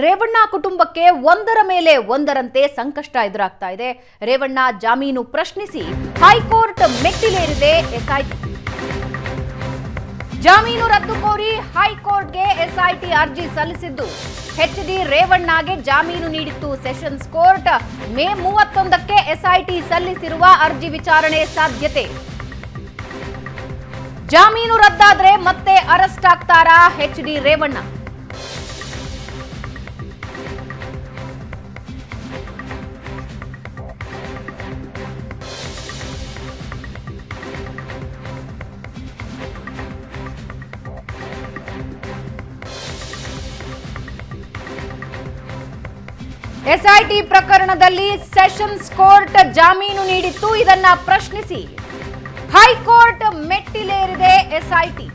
ರೇವಣ್ಣ ಕುಟುಂಬಕ್ಕೆ ಒಂದರ ಮೇಲೆ ಒಂದರಂತೆ ಸಂಕಷ್ಟ ಎದುರಾಗ್ತಾ ಇದೆ. ರೇವಣ್ಣ ಜಾಮೀನು ಪ್ರಶ್ನಿಸಿ ಹೈಕೋರ್ಟ್ ಮೆಟ್ಟಿಲೇರಿದೆ ಎಸ್ಐಟಿ. ಜಾಮೀನು ರದ್ದು ಕೋರಿ ಹೈಕೋರ್ಟ್ಗೆ ಎಸ್ಐಟಿ ಅರ್ಜಿ ಸಲ್ಲಿಸಿದ್ದು ಎಚ್ಡಿ ರೇವಣ್ಣಗೆ ಜಾಮೀನು ನೀಡಿತ್ತು ಸೆಷನ್ಸ್ ಕೋರ್ಟ್. ಮೇ 31ಕ್ಕೆ ಎಸ್ಐಟಿ ಸಲ್ಲಿಸಿರುವ ಅರ್ಜಿ ವಿಚಾರಣೆ ಸಾಧ್ಯತೆ. ಜಾಮೀನು ರದ್ದಾದ್ರೆ ಮತ್ತೆ ಅರೆಸ್ಟ್ ಆಗ್ತಾರಾ ಎಚ್ಡಿ ರೇವಣ್ಣ? ಎಸ್ಐಟಿ ಪ್ರಕರಣದಲ್ಲಿ ಸೆಷನ್ಸ್ ಕೋರ್ಟ್ ಜಾಮೀನು ನೀಡಿತ್ತು. ಇದನ್ನ ಪ್ರಶ್ನಿಸಿ ಹೈಕೋರ್ಟ್ ಮೆಟ್ಟಿಲೇರಿದೆ ಎಸ್ಐಟಿ.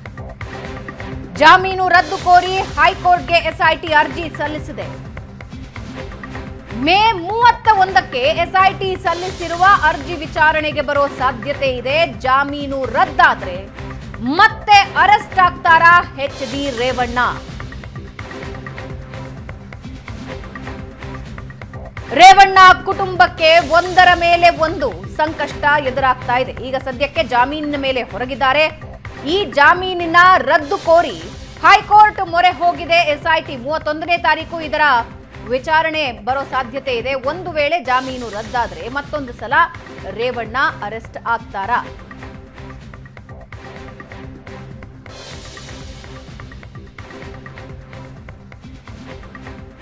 ಜಾಮೀನು ರದ್ದು ಕೋರಿ ಹೈಕೋರ್ಟ್ಗೆ ಎಸ್ಐಟಿ ಅರ್ಜಿ ಸಲ್ಲಿಸಿದೆ. ಮೇ 31ಕ್ಕೆ ಎಸ್ಐಟಿ ಸಲ್ಲಿಸಿರುವ ಅರ್ಜಿ ವಿಚಾರಣೆಗೆ ಬರೋ ಸಾಧ್ಯತೆ ಇದೆ. ಜಾಮೀನು ರದ್ದಾದ್ರೆ ಮತ್ತೆ ಅರೆಸ್ಟ್ ಆಗ್ತಾರಾ ಎಚ್ಡಿ ರೇವಣ್ಣ? ರೇವಣ್ಣ ಕುಟುಂಬಕ್ಕೆ ಒಂದರ ಮೇಲೆ ಒಂದು ಸಂಕಷ್ಟ ಎದುರಾಗ್ತಾ ಇದೆ. ಈಗ ಸದ್ಯಕ್ಕೆ ಜಾಮೀನಿನ ಮೇಲೆ ಹೊರಗಿದ್ದಾರೆ. ಈ ಜಾಮೀನಿನ ರದ್ದು ಕೋರಿ ಹೈಕೋರ್ಟ್ ಮೊರೆ ಹೋಗಿದೆ ಎಸ್ಐಟಿ. 31ನೇ ತಾರೀಕು ಇದರ ವಿಚಾರಣೆ ಬರೋ ಸಾಧ್ಯತೆ ಇದೆ. ಒಂದು ವೇಳೆ ಜಾಮೀನು ರದ್ದಾದ್ರೆ ಮತ್ತೊಂದು ಸಲ ರೇವಣ್ಣ ಅರೆಸ್ಟ್ ಆಗ್ತಾರಾ?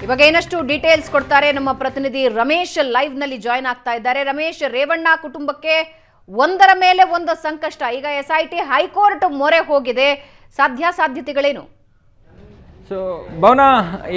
ಇವಾಗ ಏನಷ್ಟು ಡೀಟೇಲ್ಸ್ ಕೊಡ್ತಾರೆ ನಮ್ಮ ಪ್ರತಿನಿಧಿ ರಮೇಶ್ ಲೈವ್ ನಲ್ಲಿ ಜಾಯ್ನ್ ಆಗ್ತಾ ಇದ್ದಾರೆ. ರಮೇಶ್, ರೇವಣ್ಣ ಕುಟುಂಬಕ್ಕೆ ಒಂದರ ಮೇಲೆ ಒಂದು ಸಂಕಷ್ಟ. ಈಗ ಎಸ್ಐಟಿ ಹೈಕೋರ್ಟ್ ಮೊರೆ ಹೋಗಿದೆ. ಸಾಧ್ಯತೆಗಳೇನು? ಸೊ ಭವನ,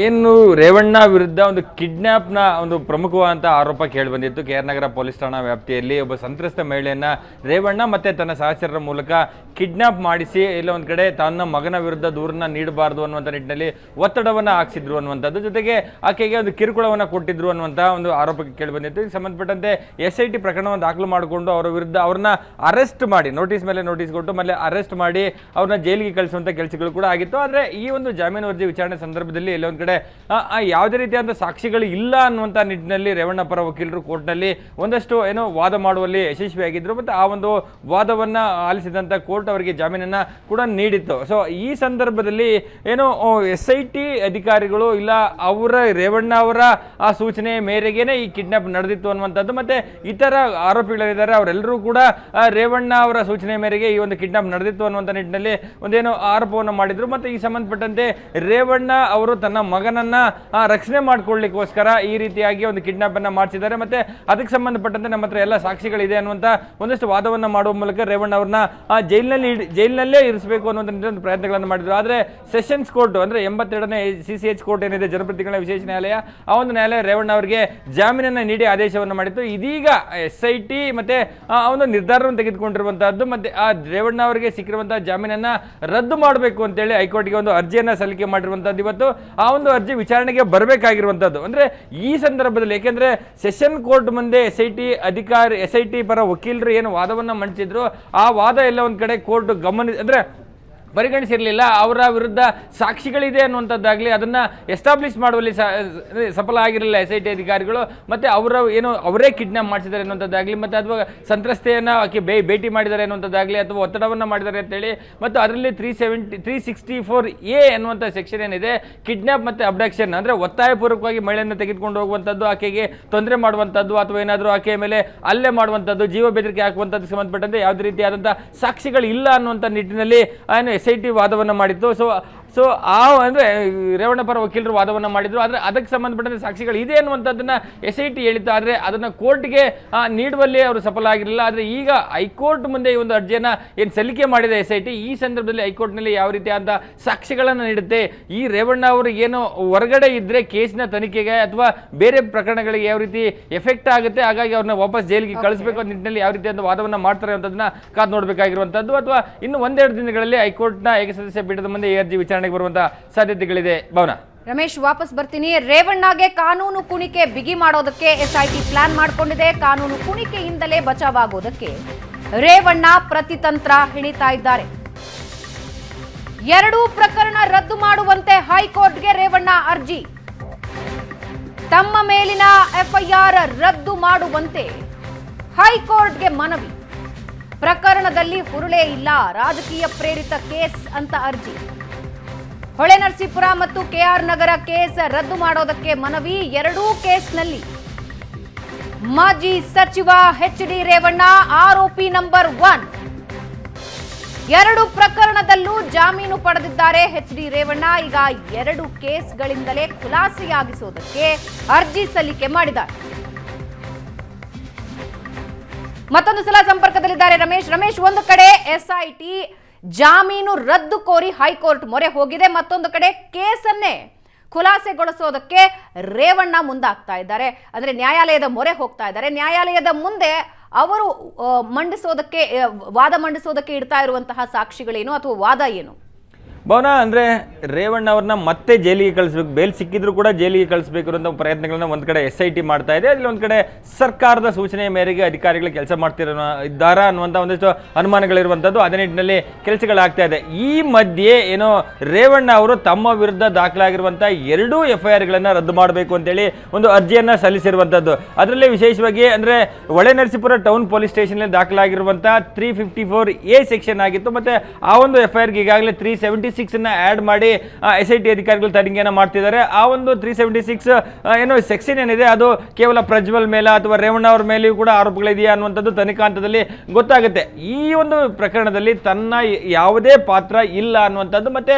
ಏನು ರೇವಣ್ಣ ವಿರುದ್ಧ ಒಂದು ಕಿಡ್ನ್ಯಾಪ್ನ ಒಂದು ಪ್ರಮುಖವಾದಂಥ ಆರೋಪ ಕೇಳಿ ಬಂದಿತ್ತು. KR ನಗರ ಪೊಲೀಸ್ ಠಾಣಾ ವ್ಯಾಪ್ತಿಯಲ್ಲಿ ಒಬ್ಬ ಸಂತ್ರಸ್ತ ಮಹಿಳೆಯನ್ನ ರೇವಣ್ಣ ಮತ್ತು ತನ್ನ ಸಹಚರರ ಮೂಲಕ ಕಿಡ್ನ್ಯಾಪ್ ಮಾಡಿಸಿ ಎಲ್ಲ ಒಂದು ಕಡೆ ತನ್ನ ಮಗನ ವಿರುದ್ಧ ದೂರನ್ನ ನೀಡಬಾರ್ದು ಅನ್ನುವಂಥ ನಿಟ್ಟಿನಲ್ಲಿ ಒತ್ತಡವನ್ನು ಹಾಕ್ಸಿದ್ರು ಅನ್ನುವಂಥದ್ದು, ಜೊತೆಗೆ ಆಕೆಗೆ ಒಂದು ಕಿರುಕುಳವನ್ನು ಕೊಟ್ಟಿದ್ರು ಅನ್ನುವಂಥ ಒಂದು ಆರೋಪಕ್ಕೆ ಕೇಳಿ ಬಂದಿತ್ತು. ಇದಕ್ಕೆ ಸಂಬಂಧಪಟ್ಟಂತೆ SIT ಪ್ರಕರಣವನ್ನು ದಾಖಲು ಮಾಡಿಕೊಂಡು ಅವರ ವಿರುದ್ಧ ಅವ್ರನ್ನ ಅರೆಸ್ಟ್ ಮಾಡಿ, ನೋಟಿಸ್ ಮೇಲೆ ನೋಟಿಸ್ ಕೊಟ್ಟು ಮೇಲೆ ಅರೆಸ್ಟ್ ಮಾಡಿ ಅವ್ರನ್ನ ಜೈಲಿಗೆ ಕಳಿಸುವಂಥ ಕೆಲಸಗಳು ಕೂಡ ಆಗಿತ್ತು. ಆದರೆ ಈ ಒಂದು ಜಾಮೀನು ವಿಚಾರಣೆ ಸಂದರ್ಭದಲ್ಲಿ ಎಲ್ಲ ಒಂದು ಕಡೆ ಯಾವುದೇ ರೀತಿಯಾದ ಸಾಕ್ಷಿಗಳು ಇಲ್ಲ ಅನ್ನುವಂಥ ನಿಟ್ಟಿನಲ್ಲಿ ರೇವಣ್ಣ ಪರ ವಕೀಲರು ಕೋರ್ಟ್ನಲ್ಲಿ ಒಂದಷ್ಟು ಏನೋ ವಾದ ಮಾಡುವಲ್ಲಿ ಯಶಸ್ವಿಯಾಗಿದ್ದರು. ಮತ್ತು ಆ ಒಂದು ವಾದವನ್ನು ಆಲಿಸಿದಂಥ ಕೋರ್ಟ್ ಅವರಿಗೆ ಜಾಮೀನನ್ನು ಕೂಡ ನೀಡಿತ್ತು. ಸೊ ಈ ಸಂದರ್ಭದಲ್ಲಿ ಏನೋ SIT ಅಧಿಕಾರಿಗಳು ಇಲ್ಲ ಅವರ ರೇವಣ್ಣ ಅವರ ಆ ಸೂಚನೆ ಮೇರೆಗೇನೆ ಈ ಕಿಡ್ನಾಪ್ ನಡೆದಿತ್ತು ಅನ್ನುವಂಥದ್ದು, ಮತ್ತು ಇತರ ಆರೋಪಿಗಳಿದ್ದಾರೆ ಅವರೆಲ್ಲರೂ ಕೂಡ ರೇವಣ್ಣ ಅವರ ಸೂಚನೆ ಮೇರೆಗೆ ಈ ಒಂದು ಕಿಡ್ನಾಪ್ ನಡೆದಿತ್ತು ಅನ್ನುವಂಥ ನಿಟ್ಟಿನಲ್ಲಿ ಒಂದೇನೋ ಆರೋಪವನ್ನು ಮಾಡಿದರು. ಮತ್ತು ಈ ಸಂಬಂಧಪಟ್ಟಂತೆ ರೇವಣ್ಣ ಅವರು ತನ್ನ ಮಗನನ್ನ ರಕ್ಷಣೆ ಮಾಡಿಕೊಳ್ಳಿಕ್ಕೋಸ್ಕರ ಈ ರೀತಿಯಾಗಿ ಒಂದು ಕಿಡ್ನಾಪ್ ಅನ್ನ ಮಾಡಿಸಿದ್ದಾರೆ. ಮತ್ತೆ ಅದಕ್ಕೆ ನಮ್ಮ ಹತ್ರ ಎಲ್ಲ ಸಾಕ್ಷಿಗಳಿದೆ ಅನ್ನುವಂಥ ಒಂದಷ್ಟು ವಾದವನ್ನು ಮಾಡುವ ಮೂಲಕ ರೇವಣ್ಣ ಅವ್ರನ್ನ ಜೈಲಿನಲ್ಲೇ ಇರಿಸಬೇಕು ಅನ್ನುವಂಥ ಪ್ರಯತ್ನಗಳನ್ನು ಮಾಡಿದ್ರು. ಆದರೆ ಸೆಷನ್ಸ್ ಕೋರ್ಟ್ ಅಂದ್ರೆ 82ನೇ CCH ಕೋರ್ಟ್ ಏನಿದೆ, ಜನಪ್ರತಿನಿಧಿಗಳ ವಿಶೇಷ ನ್ಯಾಯಾಲಯ, ಆ ಒಂದು ನ್ಯಾಯಾಲಯ ರೇವಣ್ಣ ಅವರಿಗೆ ಜಾಮೀನನ್ನು ನೀಡಿ ಆದೇಶವನ್ನು ಮಾಡಿತ್ತು. ಇದೀಗ SIT ಮತ್ತೆ ಆ ಒಂದು ನಿರ್ಧಾರವನ್ನು ತೆಗೆದುಕೊಂಡಿರುವಂತಹದ್ದು, ಮತ್ತೆ ಆ ರೇವಣ್ಣ ಅವರಿಗೆ ಸಿಕ್ಕಿರುವಂತಹ ಜಾಮೀನನ್ನ ರದ್ದು ಮಾಡಬೇಕು ಅಂತೇಳಿ ಹೈಕೋರ್ಟ್ಗೆ ಒಂದು ಅರ್ಜಿಯನ್ನ ಸಲ್ಲಿಕೆ ಮಾಡಿರುವಂತದ್ದು. ಇವತ್ತು ಆ ಒಂದು ಅರ್ಜಿ ವಿಚಾರಣೆಗೆ ಬರಬೇಕಾಗಿರುವಂತದ್ದು. ಅಂದ್ರೆ ಈ ಸಂದರ್ಭದಲ್ಲಿ ಯಾಕೆಂದ್ರೆ ಸೆಷನ್ ಕೋರ್ಟ್ ಮುಂದೆ SIT ಪರ ವಕೀಲರು ಏನು ವಾದವನ್ನ ಮಂಡಿಸಿದ್ರು, ಆ ವಾದ ಎಲ್ಲ ಒಂದ್ ಕಡೆ ಕೋರ್ಟ್ ಪರಿಗಣಿಸಿರಲಿಲ್ಲ. ಅವರ ವಿರುದ್ಧ ಸಾಕ್ಷಿಗಳಿದೆ ಅನ್ನುವಂಥದ್ದಾಗಲಿ ಅದನ್ನು ಎಸ್ಟಾಬ್ಲಿಷ್ ಮಾಡುವಲ್ಲಿ ಸಫಲ ಆಗಿರಲಿಲ್ಲ SIT ಅಧಿಕಾರಿಗಳು. ಮತ್ತು ಅವರೇ ಕಿಡ್ನಾಪ್ ಮಾಡಿಸಿದ್ದಾರೆ ಅನ್ನುವಂಥದ್ದಾಗಲಿ, ಮತ್ತು ಅಥವಾ ಸಂತ್ರಸ್ತೆಯನ್ನು ಆಕೆ ಭೇಟಿ ಮಾಡಿದ್ದಾರೆ ಅನ್ನುವಂಥದ್ದಾಗಲಿ, ಅಥವಾ ಒತ್ತಡವನ್ನು ಮಾಡಿದ್ದಾರೆ ಅಂತೇಳಿ, ಮತ್ತು ಅದರಲ್ಲಿ 364A ಅನ್ನುವಂಥ ಸೆಕ್ಷನ್ ಏನಿದೆ, ಕಿಡ್ನಾಪ್ ಮತ್ತು ಅಬ್ಡಕ್ಷನ್ ಅಂದರೆ ಒತ್ತಾಯಪೂರ್ವಕವಾಗಿ ಮಹಿಳೆಯನ್ನು ತೆಗೆದುಕೊಂಡು ಹೋಗುವಂಥದ್ದು, ಆಕೆಗೆ ತೊಂದರೆ ಮಾಡುವಂಥದ್ದು, ಅಥವಾ ಏನಾದರೂ ಆಕೆಯ ಮೇಲೆ ಹಲ್ಲೆ ಮಾಡುವಂಥದ್ದು, ಜೀವ ಬೆದರಿಕೆ ಹಾಕುವಂಥದ್ದು ಸಂಬಂಧಪಟ್ಟಂತೆ ಯಾವುದೇ ರೀತಿಯಾದಂಥ ಸಾಕ್ಷಿಗಳು ಇಲ್ಲ ಅನ್ನುವಂಥ ನಿಟ್ಟಿನಲ್ಲಿ SIT ವಾದವನ್ನು ಮಾಡಿತ್ತು. ಸೊ ಅಂದರೆ ರೇವಣ್ಣ ಪರ ವಕೀಲರು ವಾದವನ್ನು ಮಾಡಿದ್ರು. ಆದರೆ ಅದಕ್ಕೆ ಸಂಬಂಧಪಟ್ಟಂತೆ ಸಾಕ್ಷಿಗಳು ಇದೆ ಅನ್ನುವಂಥದ್ದನ್ನು SIT ಹೇಳಿತ್ತು. ಆದರೆ ಅದನ್ನು ಕೋರ್ಟ್ಗೆ ನೀಡುವಲ್ಲಿ ಅವರು ಸಫಲ ಆಗಿರಲಿಲ್ಲ. ಆದರೆ ಈಗ ಹೈಕೋರ್ಟ್ ಮುಂದೆ ಈ ಒಂದು ಅರ್ಜಿಯನ್ನು ಏನು ಸಲ್ಲಿಕೆ ಮಾಡಿದೆ SIT, ಈ ಸಂದರ್ಭದಲ್ಲಿ ಹೈಕೋರ್ಟ್ನಲ್ಲಿ ಯಾವ ರೀತಿಯಾದ ಸಾಕ್ಷಿಗಳನ್ನು ನೀಡುತ್ತೆ, ಈ ರೇವಣ್ಣ ಅವರು ಏನು ಹೊರಗಡೆ ಇದ್ದರೆ ಕೇಸಿನ ತನಿಖೆಗೆ ಅಥವಾ ಬೇರೆ ಪ್ರಕರಣಗಳಿಗೆ ಯಾವ ರೀತಿ ಎಫೆಕ್ಟ್ ಆಗುತ್ತೆ, ಹಾಗಾಗಿ ಅವ್ರನ್ನ ವಾಪಸ್ ಜೈಲಿಗೆ ಕಳಿಸಬೇಕು ಅನ್ನೋ ನಿಟ್ಟಿನಲ್ಲಿ ಯಾವ ರೀತಿಯಾದ ವಾದವನ್ನು ಮಾಡ್ತಾರೆ ಅಂತದನ್ನ ಕಾದು ನೋಡಬೇಕಾಗಿರುವಂಥದ್ದು. ಅಥವಾ ಇನ್ನು ಒಂದೆರಡು ದಿನಗಳಲ್ಲಿ ಹೈಕೋರ್ಟ್ನ ಏಕಸದಸ್ಯ ಪೀಠದ ಮುಂದೆ ಈ ಅರ್ಜಿ ವಿಚಾರಣೆಗೆ ಬರುವಂತಹ ಸಾಧ್ಯತೆಗಳಿದೆ. ಭವನ, ರಮೇಶ್, ವಾಪಸ್ ಬರ್ತೀನಿ. ರೇವಣ್ಣಗೆ ಕಾನೂನು ಕುಣಿಕೆ ಬಿಗಿ ಮಾಡೋದಕ್ಕೆ SIT ಪ್ಲಾನ್ ಮಾಡಿಕೊಂಡಿದೆ. ಕಾನೂನು ಕುಣಿಕೆಯಿಂದಲೇ ಬಚಾವಾಗೋದಕ್ಕೆ ರೇವಣ್ಣ ಪ್ರತಿತಂತ್ರ ಹಿಡಿತಾ ಇದ್ದಾರೆ. ಎರಡೂ ಪ್ರಕರಣ ರದ್ದು ಮಾಡುವಂತೆ ಹೈಕೋರ್ಟ್ಗೆ ರೇವಣ್ಣ ಅರ್ಜಿ. ತಮ್ಮ ಮೇಲಿನ ಎಫ್ಐಆರ್ ರದ್ದು ಮಾಡುವಂತೆ ಹೈಕೋರ್ಟ್ಗೆ ಮನವಿ. ಪ್ರಕರಣದಲ್ಲಿ ಹುರುಳೇ ಇಲ್ಲ, ರಾಜಕೀಯ ಪ್ರೇರಿತ ಕೇಸ್ ಅಂತ ಅರ್ಜಿ. ಹೊಳೆನರಸೀಪುರ ಮತ್ತು ಕೆಆರ್ ನಗರ ಕೇಸ್ ರದ್ದು ಮಾಡೋದಕ್ಕೆ ಮನವಿ. ಎರಡೂ ಕೇಸ್ನಲ್ಲಿ ಮಾಜಿ ಸಚಿವ ಎಚ್.ಡಿ. ರೇವಣ್ಣ ಆರೋಪಿ ನಂಬರ್ 1. ಎರಡು ಪ್ರಕರಣದಲ್ಲೂ ಜಾಮೀನು ಪಡೆದಿದ್ದಾರೆ ಎಚ್.ಡಿ. ರೇವಣ್ಣ. ಈಗ ಎರಡು ಕೇಸ್ಗಳಿಂದಲೇ ಖುಲಾಸೆಯಾಗಿಸೋದಕ್ಕೆ ಅರ್ಜಿ ಸಲ್ಲಿಕೆ ಮಾಡಿದ್ದಾರೆ. ಮತ್ತೊಂದು ಸಲ ಸಂಪರ್ಕದಲ್ಲಿದ್ದಾರೆ ರಮೇಶ್, ಒಂದು ಕಡೆ ಎಸ್ಐಟಿ ಜಾಮೀನು ರದ್ದು ಕೋರಿ ಹೈಕೋರ್ಟ್ ಮೊರೆ ಹೋಗಿದೆ, ಮತ್ತೊಂದು ಕಡೆ ಕೇಸನ್ನೇ ಖುಲಾಸೆಗೊಳಿಸೋದಕ್ಕೆ ರೇವಣ್ಣ ಮುಂದಾಗ್ತಾ ಇದ್ದಾರೆ. ಅಂದ್ರೆ ನ್ಯಾಯಾಲಯದ ಮೊರೆ ಹೋಗ್ತಾ ಇದ್ದಾರೆ. ನ್ಯಾಯಾಲಯದ ಮುಂದೆ ಅವರು ವಾದ ಮಂಡಿಸೋದಕ್ಕೆ ಇಡ್ತಾ ಇರುವಂತಹ ಸಾಕ್ಷಿಗಳೇನು ಅಥವಾ ವಾದ ಏನು? ಭವನ ಅಂದರೆ ರೇವಣ್ಣ ಅವ್ರನ್ನ ಮತ್ತೆ ಜೈಲಿಗೆ ಕಳಿಸ್ಬೇಕು, ಬೇಲ್ ಸಿಕ್ಕಿದ್ರು ಕೂಡ ಜೈಲಿಗೆ ಕಳಿಸ್ಬೇಕು ಅನ್ನೋ ಪ್ರಯತ್ನಗಳನ್ನ ಒಂದು ಕಡೆ SIT ಮಾಡ್ತಾ ಇದೆ. ಅಲ್ಲಿ ಒಂದು ಕಡೆ ಸರ್ಕಾರದ ಸೂಚನೆಯ ಮೇರೆಗೆ ಅಧಿಕಾರಿಗಳು ಕೆಲಸ ಇದ್ದಾರಾ ಅನ್ನುವಂಥ ಒಂದಿಷ್ಟು ಅನುಮಾನಗಳಿರುವಂಥದ್ದು. ಅದೇ ನಿಟ್ಟಿನಲ್ಲಿ ಕೆಲಸಗಳಾಗ್ತಾ ಇದೆ. ಈ ಮಧ್ಯೆ ಏನೋ ರೇವಣ್ಣ ಅವರು ತಮ್ಮ ವಿರುದ್ಧ ದಾಖಲಾಗಿರುವಂಥ 2 FIRಗಳನ್ನು ರದ್ದು ಮಾಡಬೇಕು ಅಂತೇಳಿ ಒಂದು ಅರ್ಜಿಯನ್ನು ಸಲ್ಲಿಸಿರುವಂಥದ್ದು. ಅದರಲ್ಲಿ ವಿಶೇಷವಾಗಿ ಅಂದರೆ ಹೊಳೆನರಸೀಪುರ ಟೌನ್ ಪೊಲೀಸ್ ಸ್ಟೇಷನ್ನಲ್ಲಿ ದಾಖಲಾಗಿರುವಂಥ 354A ಸೆಕ್ಷನ್ ಆಗಿತ್ತು. ಮತ್ತು ಆ ಒಂದು FIRಗೆ ಈಗಾಗಲೇ 376 ಆಡ್ ಮಾಡಿ SIT ಅಧಿಕಾರಿಗಳು ತನಿಖೆಯನ್ನು ಮಾಡ್ತಿದ್ದಾರೆ. ಆ ಒಂದು 376 ಏನೋ ಸೆಕ್ಷನ್ ಏನಿದೆ ಅದು ಕೇವಲ ಪ್ರಜ್ವಲ್ ಮೇಲೆ ಅಥವಾ ರೇವಣ್ಣ ಅವ್ರ ಮೇಲೆಯೂ ಕೂಡ ಆರೋಪಗಳಿದೆಯಾ ಅನ್ನುವಂಥದ್ದು ತನಿಖಾ ಹಂತದಲ್ಲಿ ಗೊತ್ತಾಗುತ್ತೆ. ಈ ಒಂದು ಪ್ರಕರಣದಲ್ಲಿ ತನ್ನ ಯಾವುದೇ ಪಾತ್ರ ಇಲ್ಲ ಅನ್ನುವಂಥದ್ದು ಮತ್ತೆ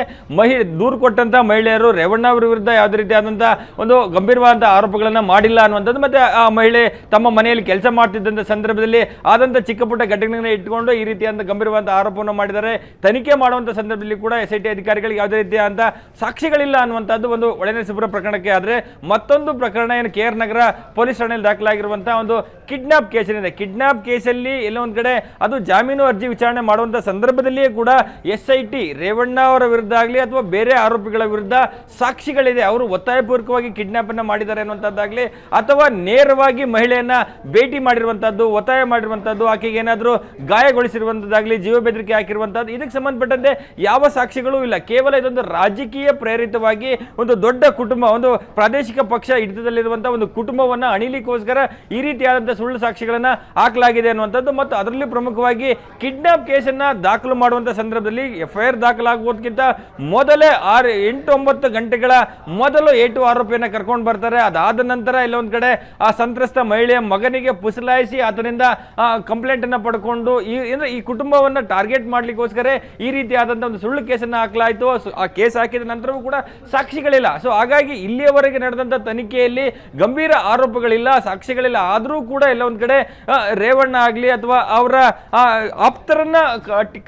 ದೂರು ಕೊಟ್ಟಂತ ಮಹಿಳೆಯರು ರೇವಣ್ಣ ಅವರ ವಿರುದ್ಧ ಯಾವುದೇ ರೀತಿಯಾದಂಥ ಒಂದು ಗಂಭೀರವಾದಂಥ ಆರೋಪಗಳನ್ನು ಮಾಡಿಲ್ಲ ಅನ್ನುವಂಥದ್ದು ಮತ್ತೆ ಆ ಮಹಿಳೆ ತಮ್ಮ ಮನೆಯಲ್ಲಿ ಕೆಲಸ ಮಾಡ್ತಿದ್ದಂಥ ಸಂದರ್ಭದಲ್ಲಿ ಆದಂಥ ಚಿಕ್ಕ ಪುಟ್ಟ ಘಟನೆಗಳನ್ನ ಇಟ್ಕೊಂಡು ಈ ರೀತಿಯಾದ ಗಂಭೀರವಾದ ಆರೋಪವನ್ನು ಮಾಡಿದ್ದಾರೆ. ತನಿಖೆ ಮಾಡುವಂಥ ಸಂದರ್ಭದಲ್ಲಿ ಕೂಡ SIT ಅಧಿಕಾರಿಗಳಿಗೆ ಯಾವುದೇ ರೀತಿಯ ಅಂತ ಸಾಕ್ಷಿಗಳಿಲ್ಲ ಅನ್ನುವಂಥದ್ದು ಒಂದು ಹೊಳೆನರಸೀಪುರ ಪ್ರಕರಣಕ್ಕೆ. ಆದರೆ ಮತ್ತೊಂದು ಪ್ರಕರಣ ಏನು KR ನಗರ ಪೊಲೀಸ್ ಠಾಣೆಯಲ್ಲಿ ದಾಖಲಾಗಿರುವಂತಹ ಒಂದು ಕಿಡ್ನಾಪ್ ಕೇಸ್ ಏನಿದೆ. ಕಿಡ್ನಾಪ್ ಕೇಸಲ್ಲಿ ಎಲ್ಲೋ ಒಂದು ಕಡೆ ಅದು ಜಾಮೀನು ಅರ್ಜಿ ವಿಚಾರಣೆ ಮಾಡುವಂಥ ಸಂದರ್ಭದಲ್ಲಿಯೇ ಕೂಡ SIT ರೇವಣ್ಣ ಅವರ ವಿರುದ್ಧ ಆಗಲಿ ಅಥವಾ ಬೇರೆ ಆರೋಪಿಗಳ ವಿರುದ್ಧ ಸಾಕ್ಷಿಗಳಿದೆ, ಅವರು ಒತ್ತಾಯಪೂರ್ವಕವಾಗಿ ಕಿಡ್ನಾಪ್ ಅನ್ನು ಮಾಡಿದ್ದಾರೆ ಅನ್ನುವಂಥದ್ದಾಗಲಿ ಅಥವಾ ನೇರವಾಗಿ ಮಹಿಳೆಯನ್ನ ಭೇಟಿ ಮಾಡಿರುವಂಥದ್ದು, ಒತ್ತಾಯ ಮಾಡಿರುವಂಥದ್ದು, ಆಕೆಗೆ ಏನಾದರೂ ಗಾಯಗೊಳಿಸಿರುವಂಥದ್ದಾಗಲಿ, ಜೀವ ಬೆದರಿಕೆ ಹಾಕಿರುವಂಥದ್ದು, ಇದಕ್ಕೆ ಸಂಬಂಧಪಟ್ಟಂತೆ ಯಾವ ಸಾಕ್ಷಿಗಳು ಇಲ್ಲ. ಕೇವಲ ಇದೊಂದು ರಾಜಕೀಯ ಪ್ರೇರಿತವಾಗಿ ಒಂದು ದೊಡ್ಡ ಕುಟುಂಬ, ಒಂದು ಪ್ರಾದೇಶಿಕ ಪಕ್ಷ ಹಿಡಿತದಲ್ಲಿರುವಂತಹ ಒಂದು ಕುಟುಂಬವನ್ನ ಅಣಿಲಿಕ್ಕೋಸ್ಕರ ಈ ರೀತಿಯಾದಂತಹ ಸುಳ್ಳು ಸಾಕ್ಷಿಗಳನ್ನ ಹಾಕಲಾಗಿದೆ ಅನ್ನುವಂಥದ್ದು. ಮತ್ತು ಅದರಲ್ಲಿ ಪ್ರಮುಖವಾಗಿ ಕಿಡ್ನಾಪ್ ಕೇಸನ್ನ ದಾಖಲು ಮಾಡುವಂತಹ ಸಂದರ್ಭದಲ್ಲಿ FIR ದಾಖಲಾಗುವುದಕ್ಕಿಂತ ಮೊದಲೇ 8-9 ಗಂಟೆಗಳ ಮೊದಲು A2 ಆರೋಪಿಯನ್ನ ಕರ್ಕೊಂಡು ಬರ್ತಾರೆ. ಅದಾದ ನಂತರ ಇಲ್ಲೊಂದು ಕಡೆ ಆ ಸಂತ್ರಸ್ತ ಮಹಿಳೆಯ ಮಗನಿಗೆ ಪುಸಲಾಯಿಸಿ ಆತನಿಂದ ಕಂಪ್ಲೇಂಟ್ ಅನ್ನ ಪಡ್ಕೊಂಡು ಈ ಕುಟುಂಬವನ್ನ ಟಾರ್ಗೆಟ್ ಮಾಡ್ಲಿಕ್ಕೋಸ್ಕರ ಈ ರೀತಿಯಾದಂತಹ ಒಂದು ಸುಳ್ಳು ಕೇಸನ್ನು ಹಾಕಲಾಯಿತು. ಆ ಕೇಸ್ ಹಾಕಿದ ನಂತರವೂ ಕೂಡ ಸಾಕ್ಷಿಗಳಿಲ್ಲ. ಸೊ ಹಾಗಾಗಿ ಇಲ್ಲಿಯವರೆಗೆ ನಡೆದಂಥ ತನಿಖೆಯಲ್ಲಿ ಗಂಭೀರ ಆರೋಪಗಳಿಲ್ಲ, ಸಾಕ್ಷಿಗಳಿಲ್ಲ. ಆದರೂ ಕೂಡ ಎಲ್ಲ ಒಂದು ಕಡೆ ರೇವಣ್ಣ ಆಗಲಿ ಅಥವಾ ಅವರ ಆಪ್ತರನ್ನ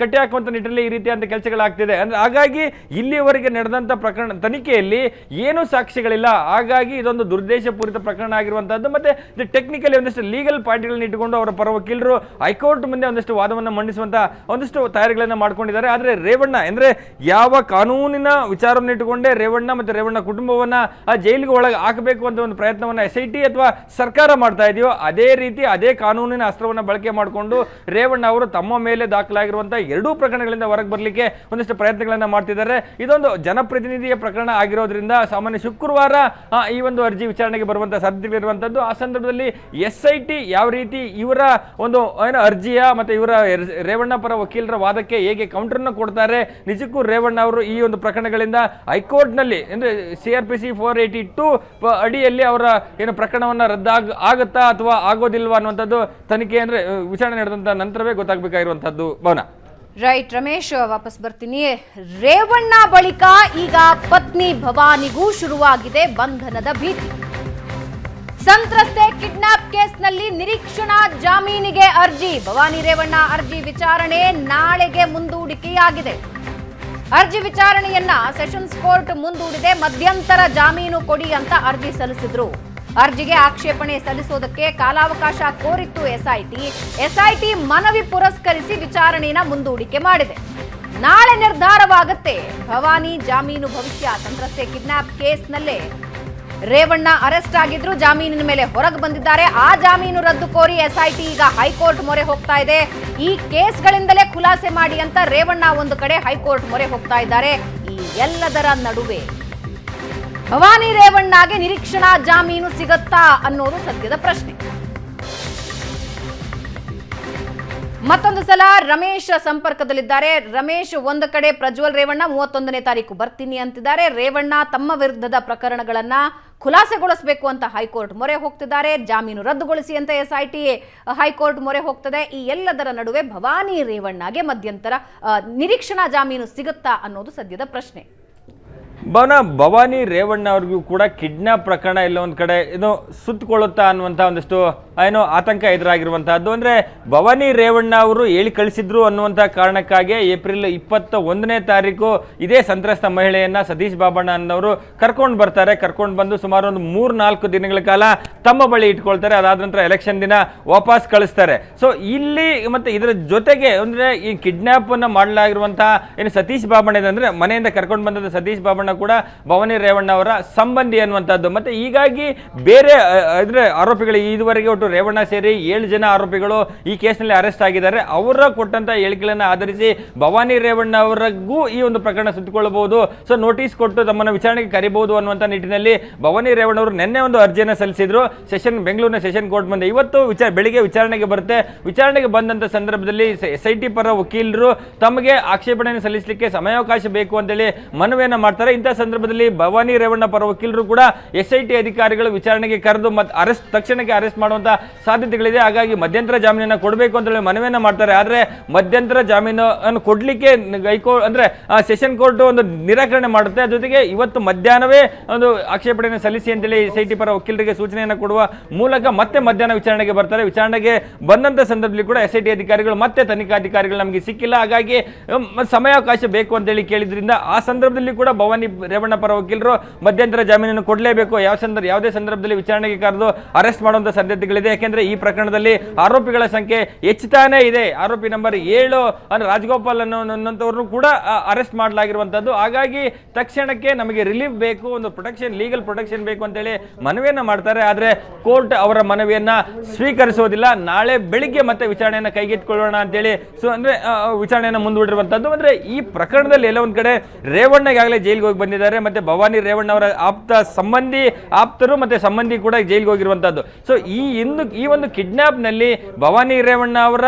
ಕಟ್ಟಿ ಹಾಕುವಂಥ ನಿಟ್ಟಿನಲ್ಲಿ ಈ ರೀತಿಯಾದ ಕೆಲಸಗಳಾಗ್ತಿದೆ. ಅಂದ್ರೆ ಹಾಗಾಗಿ ಇಲ್ಲಿಯವರೆಗೆ ನಡೆದಂಥ ಪ್ರಕರಣ ತನಿಖೆಯಲ್ಲಿ ಏನೂ ಸಾಕ್ಷಿಗಳಿಲ್ಲ. ಹಾಗಾಗಿ ಇದೊಂದು ದುರ್ದೇಶಪೂರಿತ ಪ್ರಕರಣ ಆಗಿರುವಂತಹದ್ದು. ಮತ್ತೆ ಟೆಕ್ನಿಕಲಿ ಒಂದಿಷ್ಟು ಲೀಗಲ್ ಪಾಯಿಂಟ್ಗಳನ್ನ ಇಟ್ಟುಕೊಂಡು ಅವರ ಪರ ವಕೀಲರು ಹೈಕೋರ್ಟ್ ಮುಂದೆ ಒಂದಿಷ್ಟು ವಾದವನ್ನು ಮಂಡಿಸುವಂತ ಒಂದಿಷ್ಟು ತಯಾರಿಗಳನ್ನು ಮಾಡ್ಕೊಂಡಿದ್ದಾರೆ. ಆದರೆ ರೇವಣ್ಣ ಅಂದ್ರೆ ಯಾವ ಕಾನೂನಿನ ವಿಚಾರವನ್ನು ಇಟ್ಟುಕೊಂಡೇ ರೇವಣ್ಣ ಮತ್ತು ರೇವಣ್ಣ ಕುಟುಂಬವನ್ನ ಜೈಲಿಗೆ ಒಳಗೆ ಹಾಕಬೇಕು ಅಂತ ಒಂದು ಪ್ರಯತ್ನವನ್ನ SIT ಅಥವಾ ಸರ್ಕಾರ ಮಾಡ್ತಾ ಇದೆಯೋ ಅದೇ ರೀತಿ ಅದೇ ಕಾನೂನಿನ ಅಸ್ತ್ರವನ್ನು ಬಳಕೆ ಮಾಡಿಕೊಂಡು ರೇವಣ್ಣ ಅವರು ತಮ್ಮ ಮೇಲೆ ದಾಖಲಾಗಿರುವಂತಹ 2 ಪ್ರಕರಣಗಳಿಂದ ಹೊರಗೆ ಬರಲಿಕ್ಕೆ ಒಂದಿಷ್ಟು ಪ್ರಯತ್ನಗಳನ್ನ ಮಾಡ್ತಿದ್ದಾರೆ. ಇದೊಂದು ಜನಪ್ರತಿನಿಧಿಯ ಪ್ರಕರಣ ಆಗಿರೋದ್ರಿಂದ ಸಾಮಾನ್ಯ ಶುಕ್ರವಾರ ಈ ಒಂದು ಅರ್ಜಿ ವಿಚಾರಣೆಗೆ ಬರುವಂತಹ ಸಾಧ್ಯತೆಗಳಿರುವಂತದ್ದು. ಆ ಸಂದರ್ಭದಲ್ಲಿ SIT ಯಾವ ರೀತಿ ಇವರ ಒಂದು ಅರ್ಜಿಯ ಮತ್ತೆ ಇವರ ರೇವಣ್ಣ ಪರ ವಕೀಲರ ವಾದಕ್ಕೆ ಹೇಗೆ ಕೌಂಟರ್ನ ಕೊಡ್ತಾರೆ, ನಿಜಕ್ಕೂ ರೇವಣ್ಣ ಅವರು ಈ ಒಂದು ಪ್ರಕರಣಗಳಿಂದ ಹೈಕೋರ್ಟ್ ನಲ್ಲಿ ಅಂದ್ರೆ CRPC 482 ಅಡಿಯಲ್ಲಿ ಅವರ ಏನು ಪ್ರಕರಣವನ್ನ ಆಗುತ್ತಾ ಅಥವಾ ಆಗೋದಿಲ್ವಾ ಅನ್ನುವಂಥದ್ದು ತನಿಖೆ ಅಂದ್ರೆ ವಿಚಾರಣೆ ನಡೆದಂತ ನಂತರವೇ ಗೊತ್ತಾಗಬೇಕಾಗಿರುವಂತದ್ದು. ಭವನ ರೈಟ್ ರಮೇಶ್, ವಾಪಸ್ ಬರ್ತೀನಿ. ರೇವಣ್ಣ ಬಳಿಕ ಈಗ ಪತ್ನಿ ಭವಾನಿಗೂ ಶುರುವಾಗಿದೆ ಬಂಧನದ ಭೀತಿ. ಸಂತ್ರಸ್ತೆ ಕಿಡ್ನಾಪ್ ಕೇಸ್ನಲ್ಲಿ ನಿರೀಕ್ಷಣಾ ಜಾಮೀನಿಗೆ ಅರ್ಜಿ. ಭವಾನಿ ರೇವಣ್ಣ ಅರ್ಜಿ ವಿಚಾರಣೆ ನಾಳೆಗೆ ಮುಂದೂಡಿಕೆಯಾಗಿದೆ. ಅರ್ಜಿ ವಿಚಾರಣೆಯನ್ನ ಸೆಷನ್ಸ್ ಕೋರ್ಟ್ ಮುಂದೂಡಿದೆ. ಮಧ್ಯಂತರ ಜಾಮೀನು ಕೊಡಿ ಅಂತ ಅರ್ಜಿ ಸಲ್ಲಿಸಿದ್ರು. ಅರ್ಜಿಗೆ ಆಕ್ಷೇಪಣೆ ಸಲ್ಲಿಸೋದಕ್ಕೆ ಕಾಲಾವಕಾಶ ಕೋರಿತ್ತು SIT ಮನವಿ ಪುರಸ್ಕರಿಸಿ ವಿಚಾರಣೆಯನ್ನ ಮುಂದೂಡಿಕೆ ಮಾಡಿದೆ. ನಾಳೆ ನಿರ್ಧಾರವಾಗುತ್ತೆ ಭವಾನಿ ಜಾಮೀನು ಭವಿಷ್ಯ. ಸಂತ್ರಸ್ತೆ ಕಿಡ್ನಾಪ್ ಕೇಸ್ನಲ್ಲೇ ರೇವಣ್ಣ ಅರೆಸ್ಟ್ ಆಗಿದ್ರು, ಜಾಮೀನಿನ ಮೇಲೆ ಹೊರಗೆ ಬಂದಿದ್ದಾರೆ. ಆ ಜಾಮೀನು ರದ್ದು ಕೋರಿ SIT ಈಗ ಹೈಕೋರ್ಟ್ ಮೊರೆ ಹೋಗ್ತಾ ಇದೆ. ಈ ಕೇಸ್ಗಳಿಂದಲೇ ಖುಲಾಸೆ ಮಾಡಿ ಅಂತ ರೇವಣ್ಣ ಒಂದು ಕಡೆ ಹೈಕೋರ್ಟ್ ಮೊರೆ ಹೋಗ್ತಾ ಇದ್ದಾರೆ. ಈ ಎಲ್ಲದರ ನಡುವೆ ಭವಾನಿ ರೇವಣ್ಣಗೆ ನಿರೀಕ್ಷಣಾ ಜಾಮೀನು ಸಿಗತ್ತಾ ಅನ್ನೋದು ಸದ್ಯದ ಪ್ರಶ್ನೆ. ಮತ್ತೊಂದು ಸಲ ರಮೇಶ್ ಸಂಪರ್ಕದಲ್ಲಿದ್ದಾರೆ. ರಮೇಶ್, ಒಂದು ಕಡೆ ಪ್ರಜ್ವಲ್ ರೇವಣ್ಣ 31ನೇ ತಾರೀಕು ಬರ್ತೀನಿ ಅಂತಿದ್ದಾರೆ. ರೇವಣ್ಣ ತಮ್ಮ ವಿರುದ್ಧದ ಪ್ರಕರಣಗಳನ್ನ ಖುಲಾಸೆಗೊಳಿಸಬೇಕು ಅಂತ ಹೈಕೋರ್ಟ್ ಮೊರೆ ಹೋಗ್ತಿದ್ದಾರೆ. ಜಾಮೀನು ರದ್ದುಗೊಳಿಸಿ ಅಂತ SIT ಹೈಕೋರ್ಟ್ ಮೊರೆ ಹೋಗ್ತದೆ. ಈ ಎಲ್ಲದರ ನಡುವೆ ಭವಾನಿ ರೇವಣ್ಣಗೆ ಮಧ್ಯಂತರ ನಿರೀಕ್ಷಣಾ ಜಾಮೀನು ಸಿಗುತ್ತಾ ಅನ್ನೋದು ಸದ್ಯದ ಪ್ರಶ್ನೆ. ಭವಾನಿ ರೇವಣ್ಣ ಅವ್ರಿಗೂ ಕೂಡ ಕಿಡ್ನಾಪ್ ಪ್ರಕರಣ ಎಲ್ಲ ಒಂದು ಕಡೆ ಇದು ಸುತ್ತಕೊಳ್ಳುತ್ತಾ ಅನ್ನುವಂಥ ಒಂದಷ್ಟು ಏನೋ ಆತಂಕ ಎದುರಾಗಿರುವಂತಹದ್ದು. ಅಂದರೆ ಭವಾನಿ ರೇವಣ್ಣ ಅವರು ಹೇಳಿ ಕಳಿಸಿದ್ರು ಅನ್ನುವಂಥ ಕಾರಣಕ್ಕಾಗಿ ಏಪ್ರಿಲ್ 21ನೇ ತಾರೀಕು ಇದೇ ಸಂತ್ರಸ್ತ ಮಹಿಳೆಯನ್ನ ಸತೀಶ್ ಬಾಬಣ್ಣ ಅನ್ನೋರು ಕರ್ಕೊಂಡು ಬರ್ತಾರೆ. ಕರ್ಕೊಂಡು ಬಂದು ಸುಮಾರು ಒಂದು 3-4 ದಿನಗಳ ಕಾಲ ತಮ್ಮ ಬಳಿ ಇಟ್ಕೊಳ್ತಾರೆ. ಅದಾದ ನಂತರ ಎಲೆಕ್ಷನ್ ದಿನ ವಾಪಸ್ ಕಳಿಸ್ತಾರೆ. ಸೊ ಇಲ್ಲಿ ಮತ್ತೆ ಇದರ ಜೊತೆಗೆ ಅಂದರೆ ಈ ಕಿಡ್ನಾಪ್ ಅನ್ನ ಮಾಡಲಾಗಿರುವಂತಹ ಏನು ಸತೀಶ್ ಬಾಬಣ್ಣ ಅಂದ್ರೆ ಮನೆಯಿಂದ ಕರ್ಕೊಂಡು ಬಂದ ಸತೀಶ್ ಬಾಬಣ್ಣ ಕೂಡ ಭವಾನಿ ರೇವಣ್ಣ ಅವರ ಸಂಬಂಧಿ ಅನ್ನುವಂಥದ್ದು. ಮತ್ತೆ ಹೀಗಾಗಿ ಬೇರೆ ಅಂದ್ರೆ ಆರೋಪಿಗಳು ಇದುವರೆಗೆ ಒಟ್ಟು ರೇವಣ್ಣ ಸೇರಿ 7 ಜನ ಆರೋಪಿಗಳು ಈ ಕೇಸ್ನಲ್ಲಿ ಅರೆಸ್ಟ್ ಆಗಿದ್ದಾರೆ. ಅವರ ಕೊಟ್ಟಂತ ಹೇಳಿಕೆಗಳನ್ನು ಆಧರಿಸಿ ಭವಾನಿ ರೇವಣ್ಣ ಅವರಿಗೂ ಈ ಒಂದು ಪ್ರಕರಣ ಸುತ್ತಿಕೊಳ್ಳಬಹುದು. ಸೊ ನೋಟಿಸ್ ಕೊಟ್ಟು ತಮ್ಮನ್ನು ವಿಚಾರಣೆಗೆ ಕರಿಬಹುದು ಅನ್ನುವಂಥ ನಿಟ್ಟಿನಲ್ಲಿ ಭವಾನಿ ರೇವಣ್ಣ ಅವರು ನಿನ್ನೆ ಒಂದು ಅರ್ಜಿಯನ್ನು ಸಲ್ಲಿಸಿದ್ರು ಬೆಂಗಳೂರಿನ ಸೆಷನ್ ಕೋರ್ಟ್ ಮುಂದೆ. ಇವತ್ತು ಬೆಳಿಗ್ಗೆ ವಿಚಾರಣೆಗೆ ಬರುತ್ತೆ. ವಿಚಾರಣೆಗೆ ಬಂದಂತ ಸಂದರ್ಭದಲ್ಲಿ SIT ಪರ ವಕೀಲರು ತಮಗೆ ಆಕ್ಷೇಪಣೆಯನ್ನು ಸಲ್ಲಿಸಲಿಕ್ಕೆ ಸಮಯಾವಕಾಶ ಬೇಕು ಅಂತೇಳಿ ಮನವಿಯನ್ನು ಮಾಡ್ತಾರೆ. ಇಂಥ ಸಂದರ್ಭದಲ್ಲಿ ಭವಾನಿ ರೇವಣ್ಣ ಪರ ವಕೀಲರು ಕೂಡ SIT ಅಧಿಕಾರಿಗಳು ವಿಚಾರಣೆಗೆ ಕರೆದು ತಕ್ಷಣಕ್ಕೆ ಅರೆಸ್ಟ್ ಮಾಡುವಂತ ಸಾಧ್ಯತೆಗಳಿದೆ. ಹಾಗಾಗಿ ಮಧ್ಯಂತರ ಜಾಮೀನನ್ನು ಕೊಡಬೇಕು ಅಂತ ಹೇಳಿ ಮನವಿಯನ್ನ ಮಾಡ್ತಾರೆ. ಆದ್ರೆ ಮಧ್ಯಂತರ ಜಾಮೀನು ಕೊಡ್ಲಿಕ್ಕೆ ಅಂದ್ರೆ ಸೆಷನ್ ಕೋರ್ಟ್ ಒಂದು ನಿರಾಕರಣೆ ಮಾಡುತ್ತೆ. ಜೊತೆಗೆ ಇವತ್ತು ಮಧ್ಯಾಹ್ನವೇ ಒಂದು ಆಕ್ಷೇಪಣೆಯನ್ನು ಸಲ್ಲಿಸಿ ಅಂತೇಳಿ SIT ಪರ ವಕೀಲರಿಗೆ ಸೂಚನೆಯನ್ನು ಕೊಡುವ ಮೂಲಕ ಮತ್ತೆ ಮಧ್ಯಾಹ್ನ ವಿಚಾರಣೆಗೆ ಬರ್ತಾರೆ. ವಿಚಾರಣೆಗೆ ಬಂದಂತ ಸಂದರ್ಭದಲ್ಲಿ ಕೂಡ SIT ಅಧಿಕಾರಿಗಳು ಮತ್ತೆ ತನಿಖಾಧಿಕಾರಿಗಳು ನಮಗೆ ಸಿಕ್ಕಿಲ್ಲ, ಹಾಗಾಗಿ ಸಮಯಾವಕಾಶ ಬೇಕು ಅಂತೇಳಿ ಕೇಳಿದ್ರಿಂದ ಆ ಸಂದರ್ಭದಲ್ಲಿ ಕೂಡ ಭವಾನಿ ರೇವಣ್ಣ ಪರ ವಕೀಲರು ಮಧ್ಯಂತರ ಜಾಮೀನನ್ನು ಕೊಡಲೇಬೇಕು, ಯಾವುದೇ ಸಂದರ್ಭದಲ್ಲಿ ವಿಚಾರಣೆಗೆ ಕರೆದು ಅರೆಸ್ಟ್ ಮಾಡುವಂತ ಸಾಧ್ಯತೆಗಳಿದೆ. ಯಾಕೆಂದ್ರೆ ಈ ಪ್ರಕರಣದಲ್ಲಿ ಆರೋಪಿಗಳ ಸಂಖ್ಯೆ ಹೆಚ್ಚುತ್ತಾನೆ ಇದೆ. ಆರೋಪಿ ನಂಬರ್ 7 ಅಂದ್ರೆ ರಾಜಗೋಪಾಲ್ ಅನ್ನೋಂಥವ್ರನ್ನು ಕೂಡ ಅರೆಸ್ಟ್ ಮಾಡಲಾಗಿರುವಂತದ್ದು. ಹಾಗಾಗಿ ತಕ್ಷಣಕ್ಕೆ ನಮಗೆ ರಿಲೀಫ್ ಬೇಕು, ಒಂದು ಪ್ರೊಟೆಕ್ಷನ್, ಲೀಗಲ್ ಪ್ರೊಟೆಕ್ಷನ್ ಬೇಕು ಅಂತೇಳಿ ಮನವಿಯನ್ನ ಮಾಡ್ತಾರೆ. ಆದ್ರೆ ಕೋರ್ಟ್ ಅವರ ಮನವಿಯನ್ನ ಸ್ವೀಕರಿಸೋದಿಲ್ಲ. ನಾಳೆ ಬೆಳಿಗ್ಗೆ ಮತ್ತೆ ವಿಚಾರಣೆಯನ್ನ ಕೈಗೆತ್ತಿಕೊಳ್ಳೋಣ ಅಂತೇಳಿ ಅಂದ್ರೆ ವಿಚಾರಣೆಯನ್ನ ಮುಂದೂಡಿರುವಂತದ್ದು. ಅಂದ್ರೆ ಈ ಪ್ರಕರಣದಲ್ಲಿ ಎಲ್ಲ ಒಂದ್ ಕಡೆ ರೇವಣ್ಣ ಈಗಾಗಲೇ ಜೈಲಿಗೆ ಹೋಗಿ ಬಂದಿದ್ದಾರೆ. ಮತ್ತೆ ಭವಾನಿ ರೇವಣ್ಣ ಅವರ ಆಪ್ತರು ಮತ್ತೆ ಸಂಬಂಧಿ ಕೂಡ ಜೈಲಿಗೆ ಹೋಗಿರುವಂತದ್ದು. ಸೊ ಈ ಒಂದು ಕಿಡ್ನಾಪ್ ನಲ್ಲಿ ಭವಾನಿ ರೇವಣ್ಣ ಅವರ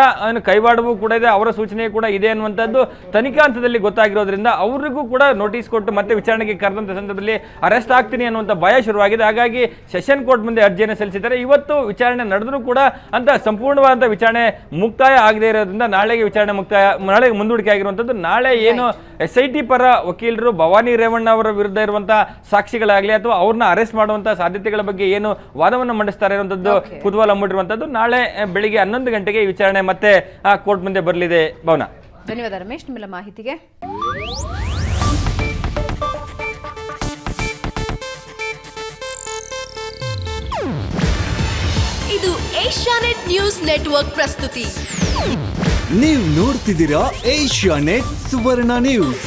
ಕೈವಾಡವೂ ಕೂಡ ಇದೆ, ಅವರ ಸೂಚನೆ ಕೂಡ ಇದೆ ಅನ್ನುವಂಥದ್ದು ತನಿಖಾ ಹಂತದಲ್ಲಿ ಗೊತ್ತಾಗಿರೋದ್ರಿಂದ ಅವರಿಗೂ ಕೂಡ ನೋಟಿಸ್ ಕೊಟ್ಟು ಮತ್ತೆ ವಿಚಾರಣೆಗೆ ಕರೆದಂತ ಸಂದರ್ಭದಲ್ಲಿ ಅರೆಸ್ಟ್ ಆಗ್ತೀನಿ ಅನ್ನುವಂಥ ಭಯ ಶುರುವಾಗಿದೆ. ಹಾಗಾಗಿ ಸೆಷನ್ ಕೋರ್ಟ್ ಮುಂದೆ ಅರ್ಜಿಯನ್ನು ಸಲ್ಲಿಸಿದ್ದಾರೆ. ಇವತ್ತು ವಿಚಾರಣೆ ನಡೆದರೂ ಕೂಡ ಅಂತ ಸಂಪೂರ್ಣವಾದಂಥ ವಿಚಾರಣೆ ಮುಕ್ತಾಯ ಆಗದೇ ಇರೋದ್ರಿಂದ ನಾಳೆಗೆ ಮುಂದೂಡಿಕೆ ಆಗಿರುವಂಥದ್ದು. ನಾಳೆ ಏನು SIT ಪರ ವಕೀಲರು ಭವಾನಿ ರೇವಣ್ಣ ಅವರ ವಿರುದ್ಧ ಇರುವಂತಹ ಸಾಕ್ಷಿಗಳಾಗಲಿ ಅಥವಾ ಅವ್ರನ್ನ ಅರೆಸ್ಟ್ ಮಾಡುವಂತಹ ಸಾಧ್ಯತೆಗಳ ಬಗ್ಗೆ ಏನು ವಾದವನ್ನು ಮಂಡಿಸ್ತಾರೆ ಅನ್ನೋಂಥದ್ದು ಕುತೂಹಲ ಮೂಡಿರುವಂತದ್ದು. ನಾಳೆ ಬೆಳಿಗ್ಗೆ 11 ಗಂಟೆಗೆ ಈ ವಿಚಾರಣೆ ಮತ್ತೆ ಕೋರ್ಟ್ ಮುಂದೆ ಬರಲಿದೆ. ಭವನ, ಧನ್ಯವಾದ ರಮೇಶ್ ನಿಮ್ಮೆಲ್ಲ ಮಾಹಿತಿಗೆ. ಇದು ಏಷ್ಯಾನೆಟ್ ನ್ಯೂಸ್ ನೆಟ್ವರ್ಕ್ ಪ್ರಸ್ತುತಿ. ನೀವು ನೋಡ್ತಿದ್ದೀರಾ ಏಷ್ಯಾನೆಟ್ ಸುವರ್ಣ ನ್ಯೂಸ್.